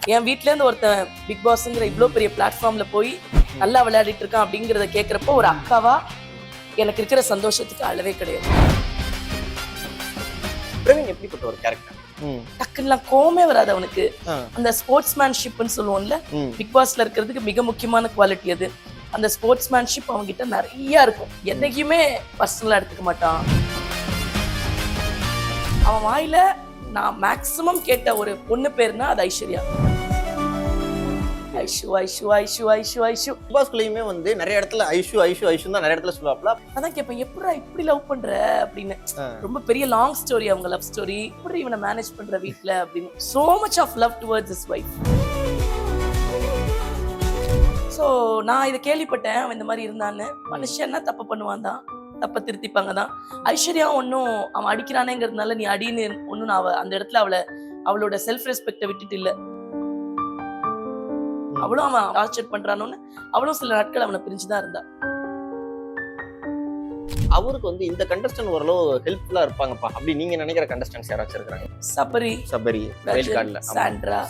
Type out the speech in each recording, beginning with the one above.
என் வீட்ல இருந்து ஒருத்தன் பிக் பாஸ்ங்கிற இவ்வளோ பெரிய பிளாட்ஃபார்ம்ல போய் நல்லா விளையாடிட்டு இருக்கான் அப்படிங்கிறத கேட்குறப்போ ஒரு அக்காவா எனக்கு இருக்கிற சந்தோஷத்துக்கு அளவே கிடையாது. பிரவீன் எப்படிப்பட்ட ஒரு கேரக்டர்? டக்குலாம் கோமே வராது அவனுக்கு. அந்த ஸ்போர்ட்ஸ்மேன்ஷிப்னு சொல்லுவோம்ல, பிக் பாஸ்ல இருக்கிறதுக்கு மிக முக்கியமான குவாலிட்டி அது. அந்த ஸ்போர்ட்ஸ்மேன்ஷிப் அவங்க கிட்ட நிறைய இருக்கும். என்னைக்குமே பர்சனலா எடுத்துக்க மாட்டான். அவன் வாயில நான் மேக்சிமம் கேட்ட ஒரு பொண்ணு பேருனா அது ஐஸ்வர்யா. ஐஷு ஐஷு ஐஷு ஐஷு ஐஷு பிக் பாஸ்குள்ளேயுமே வந்து நிறைய இடத்துல ஐஷு ஐஷு ஐஷு தான் நிறைய இடத்துல சொல்லுவாப்ல. அதான் கேட்பேன், எப்படா இப்படி லவ் பண்ற அப்படின்னு. ரொம்ப பெரிய லாங் ஸ்டோரி அவங்க லவ் ஸ்டோரி. எப்படி இவனை மேனேஜ் பண்ற வீட்ல அப்படின்னு. So much of love towards his wife. So நான் இதை கேள்விப்பட்டேன், அவன் இந்த மாதிரி இருந்தான்னு. மனுஷன்னா தப்பு பண்ணுவான் தான், தப்பை திருத்திப்பாங்க தான். ஐஸ்வர்யா ஒன்றும் அவன் அடிக்கிறானேங்கிறதுனால நீ அடின்னு ஒன்றும் நான் அந்த இடத்துல அவளோட செல்ஃப் ரெஸ்பெக்டை விட்டுட்டு இல்லை. அவளும் அவன் டார்ச்சர் பண்றானோன்னு அவளும் சில நாட்கள் அவனை பிரிஞ்சுதான் இருந்தா. அவருக்கு வந்து இந்த கண்டஸ்டன்ட் ஓரளவு ஹெல்ப்ஃபுல்லா இருப்பாங்கப்பா அப்படி நீங்க நினைக்கிற கண்டஸ்டன்ட்ஸ் யாராச்சும் இருக்காங்க? சபரி, சாண்ட்ரா,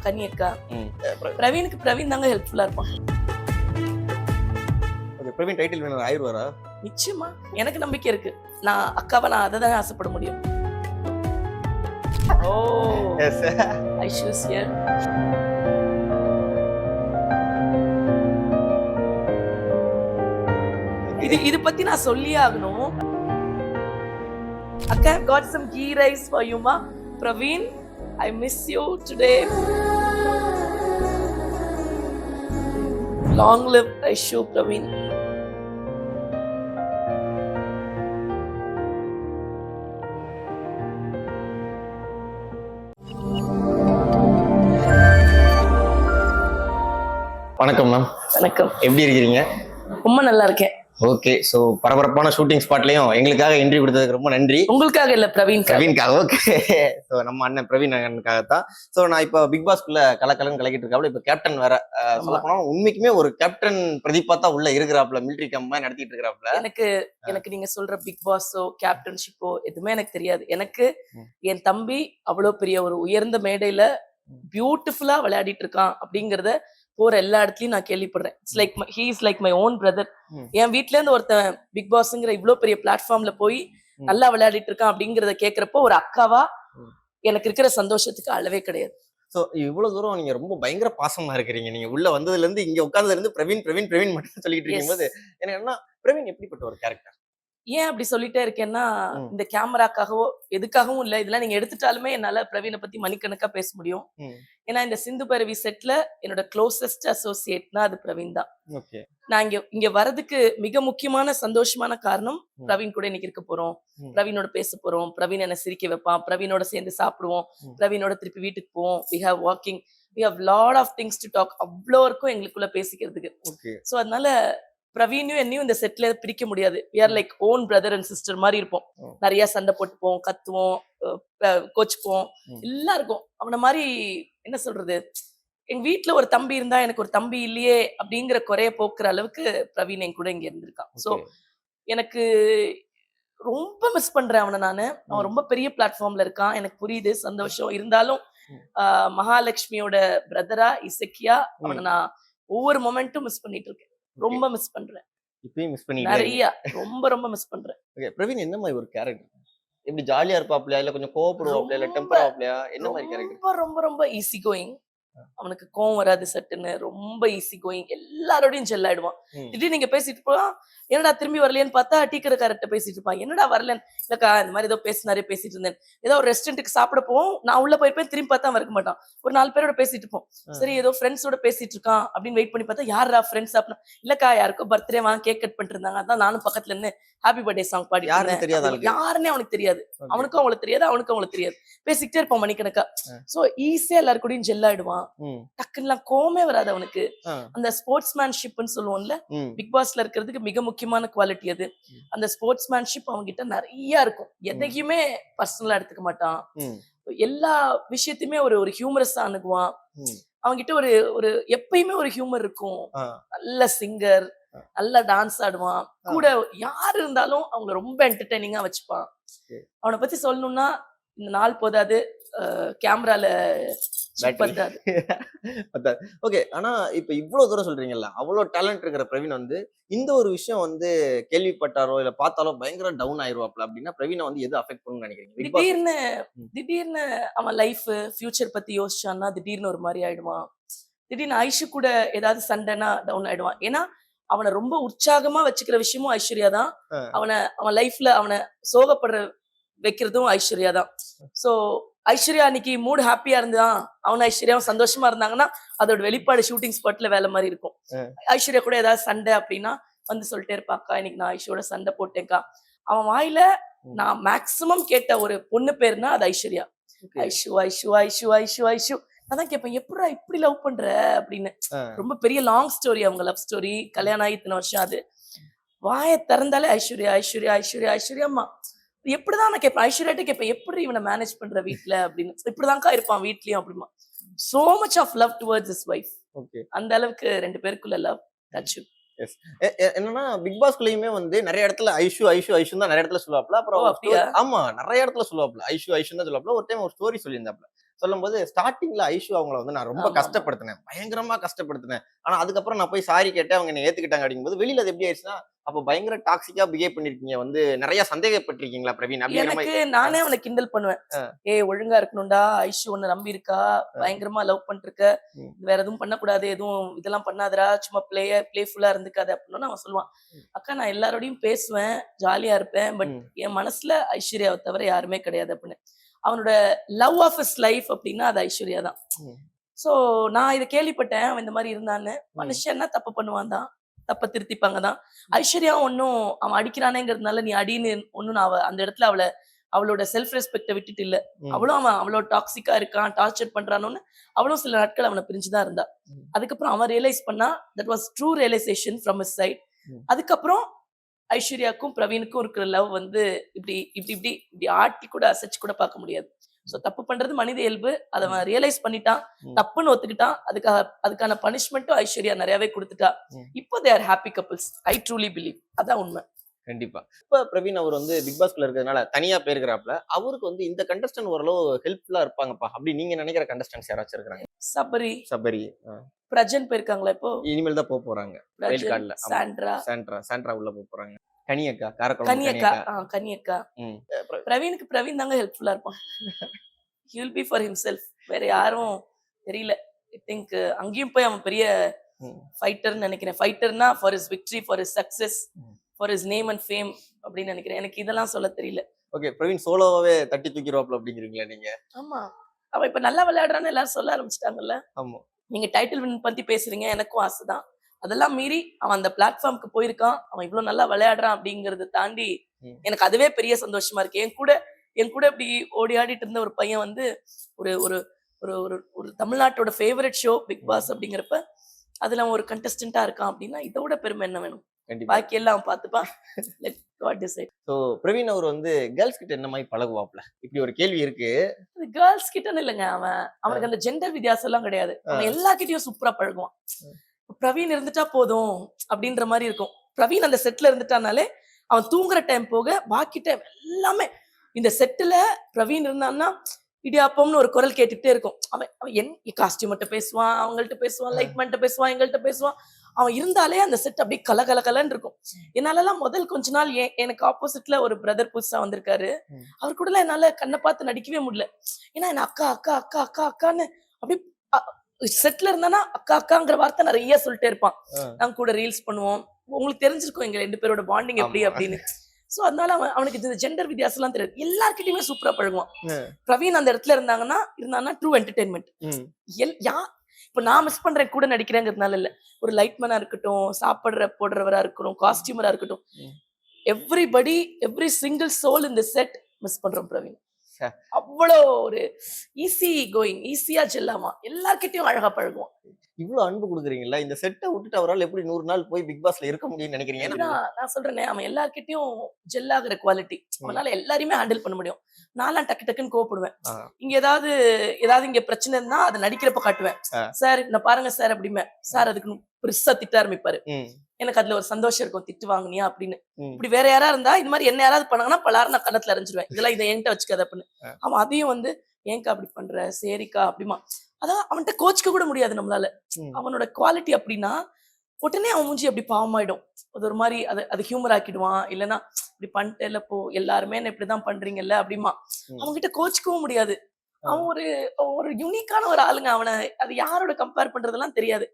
கனியக்கா. பிரவீனுக்கு பிரவீன் தாங்க ஹெல்ப்ஃபுல்லா இருப்பான். பிரவீன் டைட்டில் வினர் ஆயிருவாரா? நிச்சயமா, எனக்கு நம்பிக்கை இருக்கு. நான் அக்காவை நான் அதை தான் ஆசைப்பட முடியும். ஓ எஸ், ஐஷு இஸ் ஹியர். இது பத்தி நான் சொல்லியே ஆகணும். அக்கா, I've got some ghee rice for you ma. Praveen, I miss you today. Long live Aishu, Praveen. வணக்கம் மேம். வணக்கம். எப்படி இருக்கீங்க? ரொம்ப நல்லா இருக்கேன். ஓகே, ஸோ பரபரப்பான ஷூட்டிங் ஸ்பாட்லையும் எங்களுக்காக இன்டர்வியூ கொடுத்ததுக்கு ரொம்ப நன்றி. உங்களுக்காக இல்ல, பிரவீன்காக. ஓகே, ஸோ நம்ம அண்ணன் பிரவீன் அண்ணனுக்காக தான். ஸோ நான் இப்போ பிக் பாஸ்குள்ள கலக்கலன்னு கலக்கிட்டு இருக்காப்ல. இப்போ கேப்டன் வேற சொல்ல போனா உண்மைக்குமே ஒரு கேப்டன் பிரதீபா தான் உள்ள இருக்கிறாப்ல, மிலிட்டரி கேம்ப் நடத்திட்டு இருக்கிறாப்ல. எனக்கு நீங்க சொல்ற பிக் பாஸோ கேப்டன்ஷிப்போ எதுவுமே எனக்கு தெரியாது. எனக்கு என் தம்பி அவ்வளவு பெரிய ஒரு உயர்ந்த மேடையில பியூட்டிஃபுல்லா விளையாடிட்டு இருக்கான் அப்படிங்கறத போற எல்லா இடத்துலயும் நான் கேள்விப்படுறேன். It's like he is like my own brother. என் வீட்ல இருந்து ஒருத்தன் பிக் பாஸ்ங்கிற இவ்வளவு பெரிய பிளாட்ஃபார்ம்ல போய் நல்லா விளையாடிட்டு இருக்கான் அப்படிங்கறத கேட்கிறப்போ ஒரு அக்காவா எனக்கு இருக்கிற சந்தோஷத்துக்கு அளவே கிடையாது. ஸோ இவ்வளவு தூரம் நீங்க ரொம்ப பயங்கர பாசமா இருக்கிறீங்க. நீங்க உள்ள வந்ததுல இருந்து இங்க உட்கார்ந்ததுல இருந்து பிரவீன் பிரவீன் பிரவீன் மட்டும் சொல்லிட்டு இருக்கும்போது எனக்கு என்ன, பிரவீன் எப்படிப்பட்ட ஒரு கேரக்டர்? ஏன் அப்படி சொல்லிட்டே இருக்கேன்னா, இந்த கேமராக்காகவோ எதுக்காகவும் இல்ல. இதெல்லாம் நீங்க எடுத்துட்டாலுமே என்னால பிரவீனை பத்தி மணிக்கணக்கா பேச முடியும். ஏன்னா இந்த சிந்து பரவி செட்ல என்னோட க்ளோசஸ்ட் அசோசியேட்னா அது பிரவீன் தான். நான் இங்க வரதுக்கு மிக முக்கியமான சந்தோஷமான காரணம், பிரவீன் கூட இன்னைக்கு இருக்க போறோம், பிரவீனோட பேச போறோம், பிரவீன் என்ன சிரிக்க வைப்பான், பிரவீனோட சேர்ந்து சாப்பிடுவோம், பிரவீனோட திருப்பி வீட்டுக்கு போவோம். we have walking, we have lot of things to talk. அவ்வளோ இருக்கும் எங்களுக்குள்ள பேசிக்கிறதுக்கு. ஸோ அதனால பிரவீனையும் என்னையும் இந்த செட்ல பிரிக்க முடியாது. we are like own brother and sister மாதிரி இருப்போம். நிறைய சண்டை போட்டுப்போம், கத்துவோம், கோச்சுப்போம், எல்லாம் இருக்கும். அவனை மாதிரி என்ன சொல்றது, எங்க வீட்டுல ஒரு தம்பி இருந்தா எனக்கு ஒரு தம்பி இல்லையே அப்படிங்கிற குறைய போக்குற அளவுக்கு பிரவீன் என் கூட இங்க இருந்திருக்கான். ஸோ எனக்கு ரொம்ப மிஸ் பண்றேன் அவனை நானு. அவன் ரொம்ப பெரிய பிளாட்ஃபார்ம்ல இருக்கான், எனக்கு புரியுது, சந்தோஷம். இருந்தாலும் மகாலட்சுமியோட பிரதரா இசக்கியா அவனை நான் ஒவ்வொரு மொமெண்ட்டும் மிஸ் பண்ணிட்டு இருக்கேன். ரொம்ப மிஸ் பண்றேன். இப்பயும் மிஸ் பண்ணி நிறைய ரொம்ப மிஸ் பண்றேன். ஓகே, பிரவீன் என்ன மாதிரி ஒரு கேரக்டர்? எப்படி ஜாலியா இருப்பாப்லையா, இல்ல கொஞ்சம் கோவப்படுவாப்லையா, இல்ல டெம்பர் ஆப்லையா, என்ன மாதிரி கேரக்டர்? ரொம்ப ஈஸி கோயிங். அவனுக்கு கோவம் வராது சட்டுன்னு. ரொம்ப ஈஸி கோயிங், எல்லாரோடையும் ஜெல் ஆயிடுவான். திடீர்னு நீங்க பேசிட்டு போலாம், என்னடா திரும்பி வரலையேன்னு பார்த்தா டீக்கர் காரர்கிட்ட பேசிட்டு இருப்பான். என்னடா வரலன்னு, இல்லக்கா இந்த மாதிரி ஏதோ பேசிட்டு இருந்தேன். ஏதோ ஒரு ரெஸ்டாரண்ட்டுக்கு சாப்பிட போவோம், நான் உள்ள போயிருப்பேன், திரும்பி பார்த்தா அவன் இருக்க மாட்டான். ஒரு 4 பேரோட பேசிட்டு இருப்போம். சரி ஏதோ ஃப்ரெண்ட்ஸோட பேசிட்டு இருக்கான் அப்படின்னு வெயிட் பண்ணி பார்த்தா யாரா ஃப்ரெண்ட்ஸ் அப்படின்னா, இல்லக்கா யாருக்கோ பர்த்டே வாங்க கேக் கட் பண்ணிட்டு இருந்தாங்க, அதான் நானும் பக்கத்துல இருந்து ஹாப்பி பர்த்டே சாங் பாடி. யாருன்னே அவனுக்கு தெரியாது, அவனுக்கும் அவங்களுக்கு தெரியாது, அவனுக்கும் அவங்களுக்கு தெரியாது. பேசிக்கிட்டே இருப்பான் மணிக்கணக்கா. சோ ஈஸியா எல்லாரு கூடயும் ஜெல் ஆயிடுவான். டக்குலாம் கோமே வராது அவனுக்கு. அந்த ஸ்போர்ட்ஸ்மேன்ஷிப்னு சொல்லுவோம்ல, பிக் பாஸ்ல இருக்கிறதுக்கு மிக முக்கியமான குவாலிட்டி அது. அந்த ஸ்போர்ட்ஸ்மேன்ஷிப் அவங்க கிட்ட நிறைய இருக்கும். எதையுமே பர்சனலா எடுத்துக்க மாட்டான். எல்லா விஷயத்தையுமே ஒரு ஹியூமரஸா அணுகுவான். அவங்கிட்ட ஒரு எப்பயுமே ஒரு ஹியூமர் இருக்கும். நல்ல சிங்கர், நல்லா டான்ஸ் ஆடுவான். கூட யாரு இருந்தாலும் அவங்க ரொம்ப என்டர்டெய்னிங்கா வச்சுப்பான். அவனை பத்தி சொல்லணும்னா இந்த நாள் போதாது. கேமரால பத்தாது. ஓகே. ஆனா இப்ப இவ்வளவு தூரம் சொல்றீங்கல்ல, அவ்வளவு டேலண்ட் இருக்கிற பிரவீன் வந்து இந்த ஒரு விஷயம் வந்து கேள்விப்பட்டாரோ இல்ல பார்த்தாலோ பயங்கர டவுன் ஆயிருவாப்ல அப்படின்னா பிரவீனை வந்து எது அஃபெக்ட் பண்ணும்னு நினைக்கிறீங்க? பிக் பாஸ் திடீர்னு ம். திடீர்னு அவன் லைஃப் ஃபியூச்சர் பத்தி யோசிச்சான்னா திடீர்னு ஒரு மாதிரி ஆயிடுவான். திடீர்னு ஐஷு கூட ஏதாவது சண்டைனா டவுன் ஆயிடுவான். ஏன்னா அவனை ரொம்ப உற்சாகமா வச்சுக்கிற விஷயமும் ஐஸ்வர்யா தான். அவன் லைஃப்ல அவனை சோகப்படுற வைக்கிறதும் ஐஸ்வர்யா தான். சோ ஐஸ்வர்யா அன்னைக்கு மூட் ஹாப்பியா இருந்தான், அவன் ஐஸ்வர்யாவும் சந்தோஷமா இருந்தாங்கன்னா அதோட வெளிப்பாடு ஷூட்டிங் ஸ்பாட்ல வேலை மாதிரி இருக்கும். ஐஸ்வர்யா கூட ஏதாவது சண்டை அப்படின்னா வந்து சொல்லிட்டே இருப்பாக்கா, இன்னைக்கு நான் ஐஷோட சண்டை போட்டேன்க்கா. அவன் வாயில நான் மேக்சிமம் கேட்ட ஒரு பொண்ணு பேருனா அது ஐஸ்வர்யா. ஐஷு ஐஷு ஐஷு ஐஷு ஐஷு. அதான் கேட்பேன், எப்படா இப்படி லவ் பண்ற அப்படின்னு. ரொம்ப பெரிய லாங் ஸ்டோரி அவங்க லவ் ஸ்டோரி. கல்யாணம் ஆகி இத்தனை வருஷம். அது வாயை திறந்தாலே ஐஸ்வர்யா ஐஸ்வர்யா ஐஸ்வர்யா ஐஸ்வர்யாம்மா. எப்படிதான் நான் கேட்பேன், ஐஸ்வர்யாட்ட கேட்பேன், எப்படி இவனை மேனேஜ் பண்ற வீட்டுல அப்படின்னு. இப்படிதான்க்கா இருப்பான் வீட்லயும் அப்படிமா. So much of love towards his wife. அந்த அளவுக்கு ரெண்டு பேருக்குள்ள லவ் டச். என்னன்னா பிக் பாஸ்குள்ளயுமே வந்து நிறைய இடத்துல ஐஷு ஐஷு ஐஷு தான் நிறைய இடத்துல சொல்லுவாப்ல. அப்புறம் ஆமா நிறைய இடத்துல சொல்லுவாப்ல ஐஷு ஐஷு தான் சொல்லுவாப்ல. ஒரு டைம் ஒரு ஸ்டோரி சொல்லியிருந்தாப்ல. சொல்லும்போது ஸ்டார்டிங்ல ஐஷு அவங்கள வந்து நான் ரொம்ப கஷ்டப்படுத்தினேன், பயங்கரமா கஷ்டப்படுத்தினேன். ஆனா அதுக்கப்புறம் நான் போய் சாரி கேட்டேன், அவங்க என்ன ஏத்துக்கிட்டாங்க அப்படிங்கும்போது வெளியில அது எப்படி ஆயிடுச்சுன்னா அப்ப பயங்கர டாக்ஸிக்கா பிஹேவ் பண்ணிருக்கீங்க, வந்து நிறைய சந்தேகப்பட்டிருக்கீங்களா பிரவீன் அப்படிங்கிற எனக்கு மாதிரி. நானே அவனை கிண்டல் பண்ணுவேன். ஏய் ஒழுங்கா இருக்கணும்டா, ஐஷு உன்னை நம்பி இருக்கா, பயங்கரமா லவ் பண்ணிட்டு இருக்க, வேற எதுவும் பண்ணக்கூடாது, எதுவும் இதெல்லாம் பண்ணாதடா, சும்மா பிளேஃபுல்லா இருந்துக்காது அப்படின்னு அவன் சொல்லுவான். அக்கா நான் எல்லாரோடையும் பேசுவேன், ஜாலியா இருப்பேன், பட் என் மனசுல ஐஸ்வர்யாவை தவிர யாருமே கிடையாது அப்படின்னு. அவனோட லவ் ஆஃப் ஹிஸ் லைஃப் அப்படின்னா அது ஐஸ்வர்யா தான். சோ நான் இதை கேள்விப்பட்டேன், அவன் இந்த மாதிரி இருந்தான்னு. மனுஷன்னா தப்பு பண்ணுவான் தான், தப்ப திருத்திப்பாங்க தான். ஐஸ்வர்யா ஒன்னும் அவன் அடிக்கிறானேங்கிறதுனால நீ அடின்னு ஒன்னும் நான் அந்த இடத்துல அவளோட செல்ஃப் ரெஸ்பெக்ட விட்டுட்டு இல்ல. அவளும் அவன் அவ்வளவு டாக்ஸிக்கா இருக்கான், டார்ச்சர் பண்றானோன்னு அவளும் சில நாட்கள் அவனை பிரிஞ்சுதான் இருந்தா. அதுக்கப்புறம் அவன் ரியலைஸ் பண்ணா, that was true realisation from his side. அதுக்கப்புறம் ஐஸ்வர்யாக்கும் பிரவீனுக்கும் இருக்கிற லவ் வந்து இப்படி இப்படி இப்படி இப்படி ஆட்டி கூட அசைச்சு கூட பார்க்க முடியாது. சோ தப்பு பண்றது மனித இயல்பு. அதை அவன் ரியலைஸ் பண்ணிட்டான், தப்புன்னு ஒத்துக்கிட்டான். அதுக்கான பனிஷ்மெண்ட்டும் ஐஸ்வர்யா நிறையவே கொடுத்துட்டா. இப்போ they are happy couples. I truly believe. அதான் உண்மை. கண்டிப்பா. இப்ப பிரவீன் அவர் வந்து பிக் பாஸ்குள்ள இருக்கிறதுனால தனியா போயிருக்கிறாப்ல. அவருக்கு வந்து இந்த கண்டஸ்டன்ட் ஓரளவு ஹெல்ப்ஃபுல்லா இருப்பாங்கப்பா அப்படி நீங்க நினைக்கிற கண்டஸ்டன்ட்ஸ் யாராச்சும் இருக்காங்க? சபரி பிரஜன் போயிருக்காங்க. இப்போ இனிமேல் தான் போறாங்க. வைல்ட் கார்டுல சாண்ட்ரா உள்ள போறாங்க. கனியக்கா கனியக்கா பிரவீனுக்கு பிரவீன் தாங்க ஹெல்ப்ஃபுல்லா இருப்பான். he will be for himself. வேற யாரும் தெரியல. ஐ திங்க் அங்கேயும் போய் அவன் பெரிய ஃபைட்டர்னு நினைக்கிறேன். ஃபைட்டர்னா for his victory, for his success, for his name and fame அப்படின்னு நினைக்கிறேன். எனக்கு இதெல்லாம் சொல்ல தெரியல. ஓகே, பிரவீன் சோலோவாவே தட்டி தூக்கிடுவாப்ல அப்படிங்கிறீங்களா நீங்க? ஆமா, அவன் இப்ப நல்லா விளையாடுறான்னு எல்லாரும் சொல்ல ஆரம்பிச்சிட்டாங்கல்ல. ஆமா, நீங்க டைட்டில் வின் பத்தி பேசுறீங்க, எனக்கும் ஆசைதான். அதெல்லாம் மீறி அவன் அந்த பிளாட்ஃபார்முக்கு போயிருக்கான், அவன் இவ்வளவு நல்லா விளையாடுறான் அப்படிங்கறத தாண்டி எனக்கு அதுவே பெரிய சந்தோஷமா இருக்கு. என் கூட இப்படி ஓடி ஆடிட்டு இருந்த ஒரு பையன் வந்து ஒரு ஒரு ஒரு ஒரு தமிழ்நாட்டோட ஃபேவரட் ஷோ பிக் பாஸ் அப்படிங்கிறப்ப அதுல அவன் ஒரு கண்டஸ்டன்டா இருக்கான் அப்படின்னா இதை விட பெருமை என்ன வேணும்? பாக்கி எல்லாம் அவன் பார்த்துப்பான். Let God decide. So Praveen அவர் வந்து கேர்ள்ஸ் கிட்ட என்ன மாதிரி பழகுவாப்ல? இப்படி ஒரு கேள்வி இருக்கு. கேர்ள்ஸ் கிட்டன்னு இல்லைங்க, அவனுக்கு அந்த ஜெண்டர் வித்தியாசம் எல்லாம் கிடையாது. அவன் எல்லார்கிட்டயும் சூப்பரா பழகுவான். பிரவீன் இருந்துட்டா போதும் அப்படின்ற மாதிரி இருக்கும். பிரவீன் அந்த செட்ல இருந்துட்டானாலே அவன் தூங்குற டைம் போக பாக்கி டைம் எல்லாமே இந்த செட்டுல பிரவீன் இருந்தான்னா இடியாப்பம்னு ஒரு குரல் கேட்டுட்டே இருக்கும். அவன் என் காஸ்டியூம் மட்டும் பேசுவான், அவங்கள்ட்ட பேசுவான், லைட்மெண்ட்ட பேசுவான், எங்கள்கிட்ட பேசுவான். அவன் இருந்தாலே அந்த செட் அப்படியே கலகலன்னு இருக்கும். என்னாலலாம் முதல் கொஞ்ச நாள் எனக்கு ஆப்போசிட்ல ஒரு பிரதர் புதுசா வந்திருக்காரு. அவர் கூட என்னால கண்ணை பார்த்து நடிக்கவே முடியல. ஏன்னா என்ன அக்கா அக்கா அக்கா அக்கா அக்கான்னு அப்படி செட்ல இருந்தானா அக்கா அக்காங்கிற வார்த்தை நிறைய சொல்லிட்டே இருப்பான். நாங்க கூட ரீல்ஸ் பண்ணுவோம். உங்களுக்கு தெரிஞ்சிருக்கும் எங்க 2 பேரோட பாண்டிங் எப்படி அப்படின்னு. சோ அதனால அவனுக்கு இந்த ஜெண்டர் வித்தியாசம் எல்லாம் தெரியாது. எல்லார்கிட்டயுமே சூப்பரா பழகுவான். பிரவீன் அந்த இடத்துல இருந்தாங்கன்னா ட்ரூ என்டர்டெயின்மெண்ட். இப்ப நான் மிஸ் பண்றேன் கூட நடிக்கிறேங்கிறதுனால இல்ல, ஒரு லைட்மேனா இருக்கட்டும், போடுறவரா இருக்கட்டும், காஸ்டியூமரா இருக்கட்டும், எவ்ரி சிங்கிள் சோல் இந்த செட் மிஸ் பண்றோம் பிரவீன். அவ்வளோ ஒரு ஈஸியா செல்லாமா, எல்லார்கிட்டயும் அழகா பழகுவான். இவ்வளவு அன்பு கொடுக்குறீங்களா? இந்த செட்டை விட்டுட்டு அவரால் எப்படி 100 நாள் போய் பிக் பாஸ்ல இருக்க முடியும்னு நினைக்கிறீங்க? நான் சொல்றேனே, அவன் எல்லார்கிட்டயும் ஜெல்லாகிற குவாலிட்டி. அவனால எல்லாரையுமே ஹேண்டில் பண்ண முடியும். நான்லாம் டக்குன்னு கோவப்படுவேன். இங்க ஏதாவது இங்க பிரச்சனை இருந்தா அதை நடிக்கிறப்ப காட்டுவேன். சார் நான் பாருங்க சார் அப்படிமே, சார் அதுக்கு பெருசா திட்ட ஆரம்பிப்பாரு. எனக்கு அதுல ஒரு சந்தோஷம் இருக்கும், திட்டு வாங்கினியா அப்படின்னு. இப்படி வேற யாரா இருந்தா இது மாதிரி என்ன யாராவது பண்ணாங்கன்னா பலாரும் நான் கண்ணத்துல அரைஞ்சிருவேன், இதெல்லாம் இதை என்கிட்ட வச்சுக்காத அப்படின்னு. அவன் அதையும் வந்து ஏங்கா அப்படி பண்ற, சரிக்கா அப்படிமா. அதான் அவன்கிட்ட கோச்சிக்க கூட முடியாது நம்மளால. ம். அவனோட குவாலிட்டி அப்படின்னா, உடனே அவன் மூஞ்சி அப்படி பாவமாயிடும். அது ஒரு மாரி அது ஹியூமர் ஆக்கிடுவான். இல்லன்னா இப்படி பண்ணிட்டேல்ல போ, எல்லாருமே என்ன இப்படிதான் பண்றீங்கல்ல அப்படிம்பான். ம். அவன்கிட்ட கோச்சிக்கவும் முடியாது. ஆ. அவன் ஒரு ஒரு யூனிக்கான ஒரு ஆளுங்க. அது யாரோட கம்பேர் பண்றதெல்லாம் தெரியாது.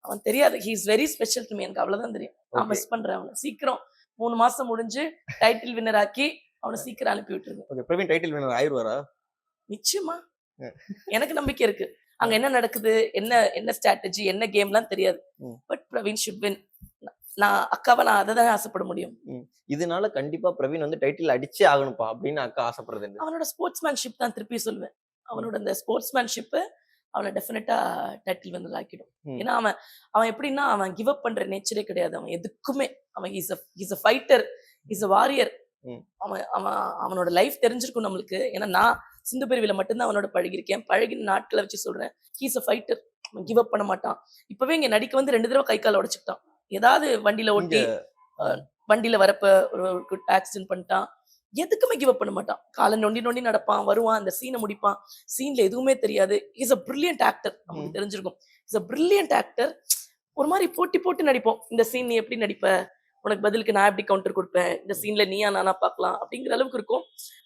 அவன் தெரியாது. He is very special to me. எனக்கு அவ்வளவுதான் தெரியும். நான் ஓகே. மிஸ் பண்றேன் அவன. சீக்கிரம் 3 மாசம் முடிஞ்சு டைட்டில் வின்னர் ஆக்கி அவன சீக்கிரம் அனுப்பி விட்டுருங்க. ஓகே. பிரவீன் டைட்டில் வின்னர் ஆயிருவாரா? நிச்சயமா. அ. எனக்கு நம்பிக்கை இருக்கு. அங்க அ. என்ன நடக்குது? என்ன ஸ்ட்ராட்டஜி? என்ன கேம்லாம் தெரியாது. ம். But Praveen should win. நான் அததான் ஆசைப்பட முடியும். ம். இதனால கண்டிப்பா பிரவீன் வந்து டைட்டில் அடிச்சே ஆகணும்ப்பா அப்படின்னு அக்கா ஆசைப்படுறது என்ன? அவனோட ஸ்போர்ட்ஸ்மேன்ஷிப் தான் திருப்பி சொல்லுவேன். அவனோட அந்த ஸ்போர்ட்ஸ்மேன்ஷிப் அவன டெஃபினட்டா டைட்டில் வின்னர் ஆக்கிடும். ம். ஏன்னா அவன் எப்படின்னா அவன் கிவ் அப் பண்ற நேச்சரே கிடையாது. அவன் எதுக்குமே அவன் is a fighter, is a warrior. ம். அவனோட லைஃப் தெரிஞ்சிருக்கும் நம்மளுக்கு. ஏன்னா நான் சிந்து பிரிவில மட்டும்தான் அவனோட பழகிருக்கேன். பழகின நாட்களை வச்சு சொல்றேன். He is a fighter. அவன் கிவ் அப் பண்ண மாட்டான். இப்பவே இங்க நடிக்க வந்து 2 தடவை கை கால் உடைச்சுக்கிட்டான். ஏதாவது வண்டியில இங்க ஓட்டி வண்டியில வரப்ப ஒரு ஆக்சிடென்ட் பண்ணிட்டான். எதுக்குமே கிவ் அப் பண்ண மாட்டான். காலை நொண்டி நொண்டி நடப்பான், வருவான், அந்த சீனை முடிப்பான். சீன்ல எதுவுமே தெரியாது. Is a brilliant actor. நமக்கு ம். தெரிஞ்சிருக்கும். Is a brilliant actor. ஒரு மாதிரி போட்டி போட்டு நடிப்போம். இந்த சீன் நீ எப்படி நடிப்ப? உனக்கு பதிலுக்கு நான் எப்படி கவுண்டர் கொடுப்பேன்? இந்த சீன்ல நீயா நானா பார்க்கலாம் அப்படிங்கிற அளவுக்கு இருக்கும்.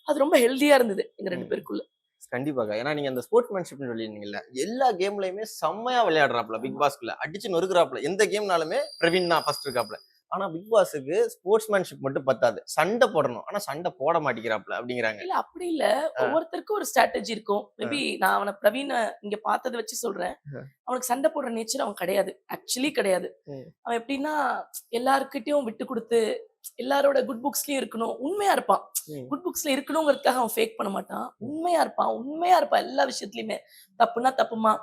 அது ரொம்ப ஹெல்தியா இருந்தது எங்க 2 ம். பேருக்குள்ள. கண்டிப்பாக. ஏன்னா நீங்க அந்த ஸ்போர்ட்ஸ்மேன்ஷிப்னு சொல்லியிருந்தீங்கல்ல. எல்லா கேம்லயுமே செம்மையா விளையாடுறாப்ல பிக் பாஸ்குள்ள. அடிச்சு நொறுக்குறாப்ல. எந்த கேம்னாலுமே பிரவீன் தான் ஃபர்ஸ்ட் இருக்காப்ல. ஆனா பிக் பாஸ்க்கு ஸ்போர்ட்ஸ்மேன்ஷிப் மட்டும் பத்தாது. சண்டை போடணும். ஆனா சண்டை போட மாட்டேங்கிறாப்ல அப்படிங்கிறாங்க. இல்ல அப்படி இல்ல. அ, ஒவ்வொருத்தருக்கும் ஒரு ஸ்ட்ராட்டஜி இருக்கும். அ, மேபி நான் அவன பிரவீன இங்க பார்த்தத வச்சு சொல்றேன். அ, அவனுக்கு சண்டை போடுற நேச்சர் அவன் கிடையாது. ஆக்சுவலி கிடையாது. ம், அவன் எப்படின்னா எல்லார்கிட்டயும் விட்டு குடுத்து, எல்லாரோட குட் புக்ஸ்லயும் இருக்கணும். உண்மையா இருப்பான். ம், குட் புக்ஸ்ல இருக்கணுங்கிறதுக்காக அவன் ஃபேக் பண்ண மாட்டான். உண்மையா இருப்பான் எல்லா விஷயத்துலயுமே. தப்புன்னா தப்புமா.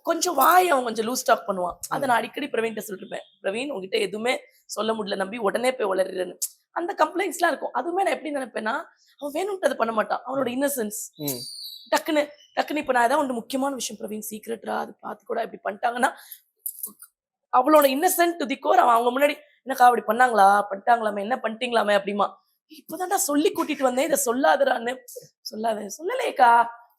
கொஞ்சம் வாய் அவன் கொஞ்சம் லூஸ் டாக் பண்ணுவான். அத ம், நான் அடிக்கடி பிரவீன்ட்ட சொல்லிருப்பேன். பிரவீன் உன்கிட்ட எதுவுமே சொல்ல முடியல நம்பி உடனே போய் உளறிறன்னு. அந்த கம்ப்ளைண்ட்ஸ்லாம் இருக்கும். அதுவுமே நான் எப்படி நினைப்பேன்னா, அவன் வேணும்ட்டு அத பண்ண மாட்டான். அவனோட இன்னசென்ஸ். ம், டக்குன்னு டக்குன்னு இப்ப நான் ஏதாவது ஒண்ணு முக்கியமான விஷயம் பிரவீன் சீக்ரெட்ரா அது பார்த்து கூட இப்படி பண்ணிட்டாங்கன்னா, அவளோட இன்னசென்ட் டு தி கோர் அவன் அவங்க முன்னாடி என்னக்கா அப்படி பண்ணாங்களா? பண்ணிட்டாங்களாமே, என்ன பண்ணிட்டீங்களாமே அப்படிமா. இப்பதான்டா சொல்லி கூட்டிட்டு வந்தேன். இத சொல்லாதடான்னு. சொல்லலையேக்கா.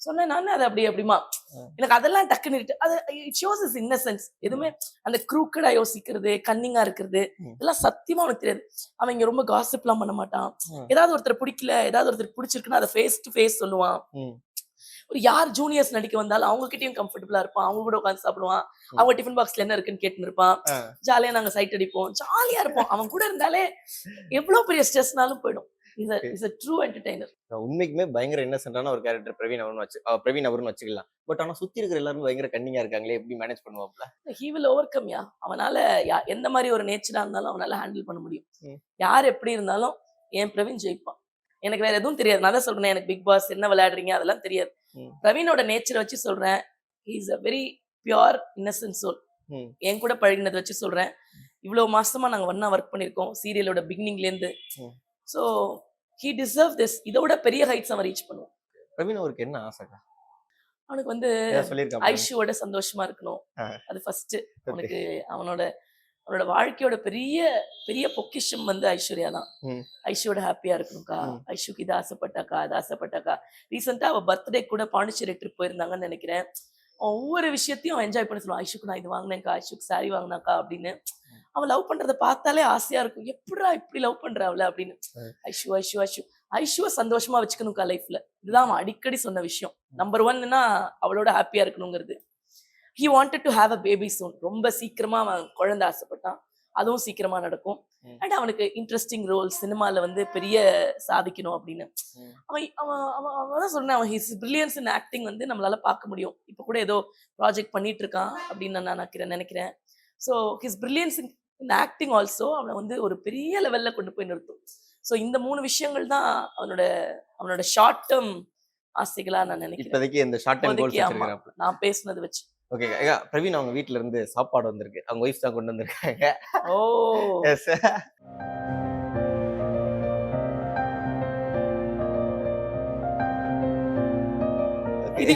சொன்னேன் நானு அது அப்படி அப்படிமா. அ, எனக்கு அதெல்லாம் டக்குன்னு அது இட் ஷோஸ் ஹிஸ் இன்னசென்ஸ். எதுவுமே அந்த க்ரூக்கடா யோசிக்கிறது, கன்னிங்கா இருக்கிறது, ம், இதெல்லாம் சத்தியமா அவனுக்கு தெரியாது. அவன் இங்க ரொம்ப காசிப்லாம் பண்ண மாட்டான். ம், ஏதாவது ஒருத்தர் பிடிக்கல, ஏதாவது ஒருத்தர் பிடிச்சிருக்குன்னா அத ஃபேஸ் டு ஃபேஸ் சொல்லுவான். ம், ஒரு யார் ஜூனியர்ஸ் நடிக்க வந்தாலும் அவங்க கிட்டயும் கம்ஃபர்டபுளா இருப்பான். அவங்க கூட உட்கார்ந்து சாப்பிடுவான். ம். அவங்க டிஃபன் பாக்ஸ்ல என்ன இருக்குன்னு கேட்டுன்னு இருப்பான். அ, ஜாலியா நாங்க சைட் அடிப்போம். ஜாலியா இருப்போம். அவன் கூட இருந்தாலே எவ்வளவு பெரிய ஸ்ட்ரெஸ்னாலும் போயிடும். Okay. Is a true entertainer. உண்மைக்குமே பயங்கர இன்னசென்ட்டான ஒரு கேரக்டர் பிரவீன் அவர்னு வச்சுக்கலாம். பட் ஆனா சுத்தி இருக்கிற எல்லாரும் பயங்கர கன்னிங்கா இருக்காங்களே எப்படி மேனேஜ் பண்ணுவாப்ல? ஹி வில் ஓவர்கம் யா. அவனால எந்த மாரி ஒரு நேச்சரா இருந்தாலும் அவனால ஹேண்டில் பண்ண முடியும். ம், யார் எப்படி இருந்தாலும் என் பிரவீன் ஜெயிப்பான். எனக்கு வேற எதுவும் தெரியாது. நான் தான் சொல்றேனே எனக்கு பிக் பாஸ் என்ன விளையாடுறீங்க அதெல்லாம் தெரியாது. ம், பிரவீனோட நேச்சர வச்சு சொல்றேன். He is a very pure innocent soul. ம், என் கூட பழகினத வச்சு சொல்றேன். இவ்வளவு மாசமா நாங்க ஒண்ணா ஒர்க் பண்ணியிருக்கோம். சீரியலோட பிகினிங்ல இருந்து. ம். So he deserve this. இதோட பெரிய ஹைட்ஸ் அவன் ரீச் பண்ணுவான். பிரவீன் அவருக்கு என்ன ஆசைக்கா? அவனுக்கு வந்து ஏதாவது சொல்லியிருக்காப்ல? ஐஷுவோட சந்தோஷமா இருக்கணும். ஆ, அது ஃபர்ஸ்ட். ஓகே. அவனுக்கு அவனோட அவனோட வாழ்க்கையோட பெரிய பெரிய பொக்கிஷம் வந்து ஐஸ்வர்யா தான். ம், ஐஷுவோட ஹாப்பியா இருக்கணும்க்கா. ம், ஐஷுக்கு இது ஆசைப்பட்டாக்கா, அது ஆசைப்பட்டாக்கா. ரீசெண்டா அவ பர்த்டே கூட பாண்டிச்சேரி ட்ரிப் போயிருந்தாங்கன்னு நினைக்கிறேன். அவன் ஒவ்வொரு விஷயத்தையும் அவன் என்ஜாய் பண்ண சொல்லுவான். ஐஷுக்கு நான் இது வாங்கினேன்க்கா, ஐஷுக்கு சாரி வாங்கினாக்கா அப்படின்னு. அவன் லவ் பண்றத பார்த்தாலே ஆசையா இருக்கும். எப்படிடா இப்படி லவ் பண்ற அவள அப்படின்னு. ம், ஐஷு ஐஷு ஐஷு ஐஷுவ சந்தோஷமா வச்சுக்கணும்க்கா லைஃப்ல. இதுதான் அவன் அடிக்கடி சொன்ன விஷயம். நம்பர் 1ன்னா அவளோட ஹாப்பியா இருக்கணுங்கிறது. He wanted to have a baby soon. ரொம்ப சீக்கிரமா அவன் குழந்தை ஆசைப்பட்டான். அதுவும் சீக்கிரமா நடக்கும். ம், அண்ட் அவனுக்கு இன்ட்ரெஸ்டிங் ரோல் சினிமால வந்து பெரிய சாதிக்கணும் அப்படின்னு. ம், அவன் அவன் அவன் அவன் தான் சொன்னேன். அவன் ஹிஸ் பிரில்லியன்ஸ் இன் ஆக்டிங் வந்து நம்மளால பார்க்க முடியும். இப்ப கூட ஏதோ ப்ராஜெக்ட் பண்ணிட்டு இருக்கான் அப்படின்னு நான் நினைக்கிறேன். So his brilliance in acting also அவனை வந்து ஒரு பெரிய லெவல்ல கொண்டு போய் நிறுத்தும். ஸோ இந்த 3 விஷயங்கள் தான் அவனோட அவனோட ஷார்ட் டேர்ம் ஆசைகளா நான் நினைக்கிறேன். இப்போதைக்கு இந்த ஷார்ட் டைம் கோல்ஸ் இப்போதைக்கு ஆமா. வச்சிருக்காப்ல. நான் பேசுனது வச்சு. ஓகே. பிரவீன் அவங்க வீட்ல இருந்து சாப்பாடு வந்திருக்கு. அவங்க ஒய்ஃப் தான் கொண்டு வந்திருக்காங்க. ஓ! எஸ்.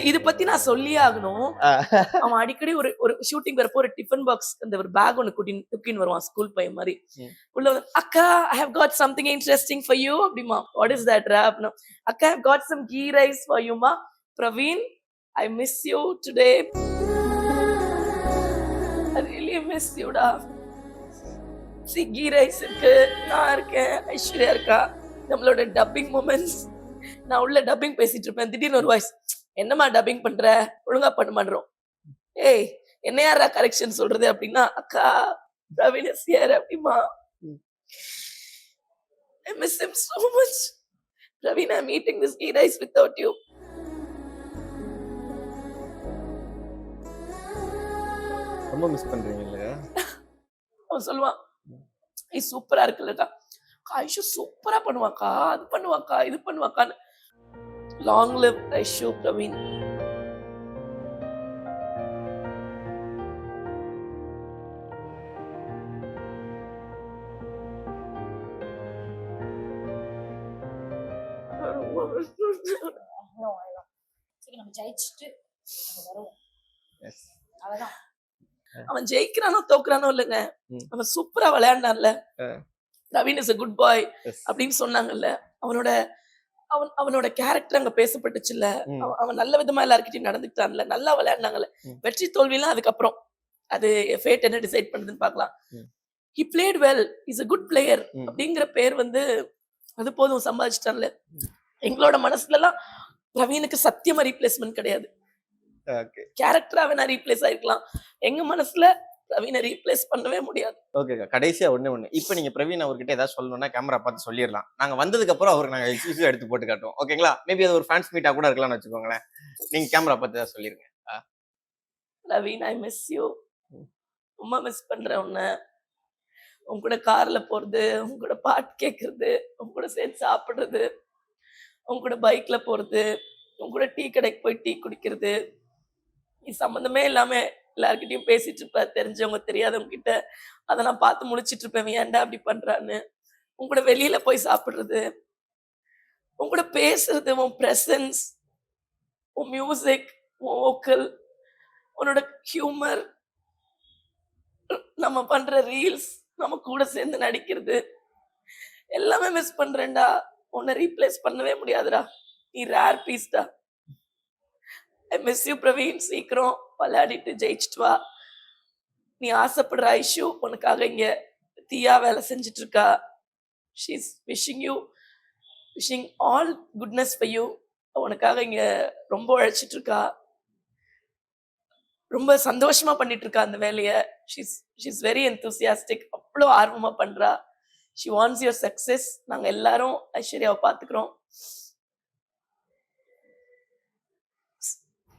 இது பத்தி நான் சொல்லியே ஆகணும். அவன் அடிக்கடி ஒரு ஒரு ஷூட்டிங் வரப்போ ஒரு டிஃபன் பாக்ஸ் அந்த ஒரு பேக் ஒண்ணு தூக்கின்னு வருவான் ஸ்கூல் பையன் மாதிரி. ம். உள்ள வந்து அக்கா I have got something interesting for you அப்படிமா. வாட் இஸ் தட் ரா? அக்கா I have got some ghee rice for யூமா. Praveen I miss you today. I really miss you டா. சிக்கி ரைஸ் இருக்கு, நான் இருக்கேன், ஐஸ்வர்யா இருக்கா. நம்மளோட டப்பிங் மூமெண்ட்ஸ். நான் உள்ள டப்பிங் பேசிட்டு இருப்பேன், திடீர்னு ஒரு வாய்ஸ், என்னம்மா டப்பிங் பண்ற, ஒழுங்கா பண்ண மாட்டோம். ஏய் என்ன யாரா கரெக்ஷன் சொல்றது அப்படின்னா, அக்கா பிரவீன் இஸ் ஹியர் அப்படிமா. I miss him so much. Praveen, I'm eating this ghee rice without you. ரொம்ப மிஸ் பண்றீங்க இல்லையா? அவன் சொல்லுவான், நீ சூப்பரா இருக்குல்லக்கா, ஐஷு சூப்பரா பண்ணுவாக்கா, அது பண்ணுவாக்கா, இது பண்ணுவாக்கான்னு. Long live Aishu Praveen. சரி நம்ம ஜெயிச்சுட்டு நம்ம வருவோம். Yes. அவ்வளவுதான். அவன் ஜெயிக்கிறானோ தோக்குறானோ இல்லைங்க, ம். அவன் சூப்பரா விளையாண்டான்ல. ஆ. Praveen is a good boy Yes. அப்படின்னு சொன்னாங்கல்ல. அவனோட கேரக்டர் அங்க பேசப்பட்டுச்சுல்ல. ம். அவன் நல்ல விதமா எல்லார்கிட்டயும் நடந்துக்கிட்டான்ல, நல்லா விளையாண்டாங்கல்ல. ம். வெற்றி தோல்விலாம் அதுக்கப்புறம் அது ஃபேட் என்ன டிசைட் பண்ணுதுன்னு பார்க்கலாம். ம். he played well, he's a good player ம். அப்படிங்கிற பேர் வந்து அது போதும், சம்பாதிச்சிட்டான்ல. ம். எங்களோட மனசுல எல்லாம் பிரவீனுக்கு சத்தியமா ரீப்ளேஸ்மெண்ட் கிடையாது. Okay. கேரக்டரா வேணா ரீப்ளேஸ் ஆயிருக்கலாம், எங்க மனசுல பிரவீனை ரீப்ளேஸ் பண்ணவே முடியாது. ஓகேக்கா, கடைசியா ஒண்ணு. இப்போ நீங்க பிரவீன் அவர்கிட்ட ஏதாவது சொல்லணும்னா கேமரா பார்த்து சொல்லிடலாம். நாங்க வந்ததுக்கு அப்புறம் அவருக்கு நாங்க எக்ஸ்க்ளூசிவா எடுத்து போட்டு காட்டுவோம். ஓகேங்களா? மேபி அது ஒரு ஃபேன்ஸ் மீட்டா கூட இருக்கலாம்னு வச்சுக்கோங்களேன். நீங்க கேமரா பார்த்து ஏதாவது சொல்லிருங்க. பிரவீன், ஐ மிஸ் யூ. ம். ரொம்ப மிஸ் பண்றேன் உன்னை. உன் கூட கார்ல போறது, உன் கூட பாட்டு கேட்கறது, உன் கூட சேர்ந்து சாப்பிடுறது, உன் கூட பைக்ல போறது, உன் கூட டீ கடைக்கு போய் டீ குடிக்கிறது. நீ சம்மந்தமே இல்லாம எல்லார்கிட்டயும் பேசிட்டு இருப்ப, தெரிஞ்சவங்க தெரியாதவங்க கிட்ட. அதை நான் பார்த்து முழிச்சிட்டு இருப்பேன், இவன் ஏன்டா அப்படி பண்றான்னு. உன் கூட வெளியில போய் சாப்பிடுறது, உன் கூட பேசுறது, உன் பிரசன்ஸ், உன் மியூசிக், உன் வோக்கல், உன்னோட ஹியூமர், நம்ம பண்ற ரீல்ஸ், நம்ம கூட சேர்ந்து நடிக்கிறது, எல்லாமே மிஸ் பண்றேன்டா. உன்னை ரீப்ளேஸ் பண்ணவே முடியாதுடா. நீ ரேர் பீஸ்டா. I miss you Praveen. சீக்கிரம் விளையாடிட்டு ஜெயிச்சிட்டு வா. நீ ஆசைப்படுற ஐஷு உனக்காக இங்க தீயா வேலை செஞ்சுட்டு இருக்கா. She's wishing all goodness for you. உனக்காக இங்க ரொம்ப உழைச்சிட்டு இருக்கா, ரொம்ப சந்தோஷமா பண்ணிட்டு இருக்கா அந்த வேலையை. She's very enthusiastic. அவ்வளோ ஆர்வமா பண்றா. She wants your success. நாங்க எல்லாரும் ஐஸ்வர்யாவை பார்த்துக்கிறோம்.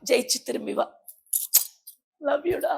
ஜெயிச்சு திரும்பி வா. லவ் யூடா.